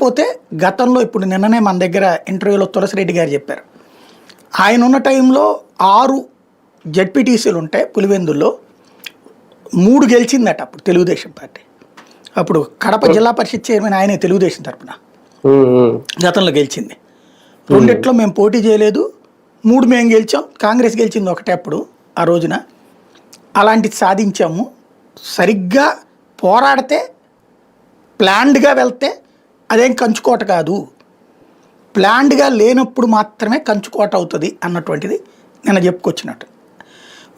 పోతే గతంలో ఇప్పుడు నిన్ననే మన దగ్గర ఇంటర్వ్యూలో తులసిరెడ్డి గారు చెప్పారు. ఆయన ఉన్న టైంలో 6 జడ్పీటీసీలు ఉంటే పులివెందుల్లో 3 గెలిచిందట అప్పుడు తెలుగుదేశం పార్టీ. అప్పుడు కడప జిల్లా పరిషత్ చైర్మన్ ఆయనే తెలుగుదేశం తరపున గతంలో గెలిచింది. 2 మేము పోటీ చేయలేదు, 3 మేము గెలిచాం, కాంగ్రెస్ గెలిచింది ఒకటే అప్పుడు ఆ రోజున. అలాంటిది సాధించాము. సరిగ్గా పోరాడితే ప్లాన్డ్గా వెళ్తే అదేం కంచుకోట కాదు, ప్లాన్డ్గా లేనప్పుడు మాత్రమే కంచుకోట అవుతుంది అన్నటువంటిది నేను చెప్పుకొచ్చినట్టు.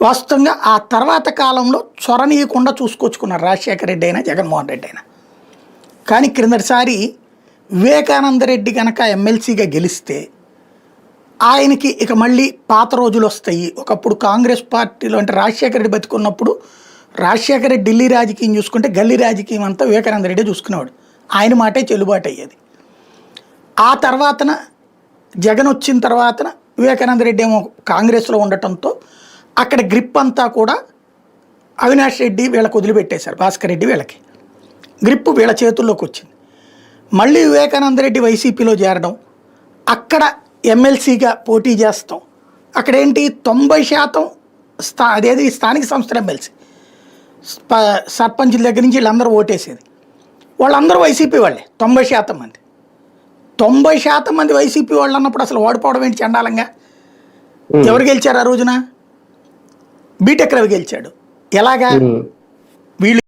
వాస్తవంగా ఆ తర్వాత కాలంలో చొరనీయకుండా చూసుకొచ్చుకున్నారు రాజశేఖర రెడ్డి అయినా జగన్మోహన్ రెడ్డి అయినా. కానీ క్రిందటిసారి వివేకానంద రెడ్డి కనుక ఎమ్మెల్సీగా గెలిస్తే ఆయనకి ఇక మళ్ళీ పాత రోజులు వస్తాయి. ఒకప్పుడు కాంగ్రెస్ పార్టీలో అంటే రాజశేఖర రెడ్డి బతుకున్నప్పుడు రాజశేఖర రెడ్డి ఢిల్లీ రాజకీయం చూసుకుంటే గల్లీ రాజకీయం అంతా వివేకానంద రెడ్డి చూసుకునేవాడు, ఆయన మాటే చెల్లుబాటు అయ్యేది. ఆ తర్వాతన జగన్ వచ్చిన తర్వాతన వివేకానంద రెడ్డి ఏమో కాంగ్రెస్లో ఉండటంతో అక్కడ గ్రిప్ అంతా కూడా అవినాష్ రెడ్డి వీళ్ళకి వదిలిపెట్టేశారు, భాస్కర్ రెడ్డి వీళ్ళకి గ్రిప్ వీళ్ళ చేతుల్లోకి వచ్చింది. మళ్ళీ వివేకానంద రెడ్డి వైసీపీలో చేరడం, అక్కడ ఎమ్మెల్సీగా పోటీ చేస్తాం. అక్కడేంటి 90% అదేది స్థానిక సంస్థల ఎమ్మెల్సీ సర్పంచుల దగ్గర నుంచి వీళ్ళందరూ ఓటేసేది. వాళ్ళందరూ వైసీపీ వాళ్ళే 90% మంది. 90% మంది వైసీపీ వాళ్ళు అన్నప్పుడు అసలు ఓడిపోవడం ఏంటి చండాలంగా? ఎవరు గెలిచారు ఆ రోజున? బీటెక్ రవి గెలిచాడు. ఎలాగా? వీళ్ళు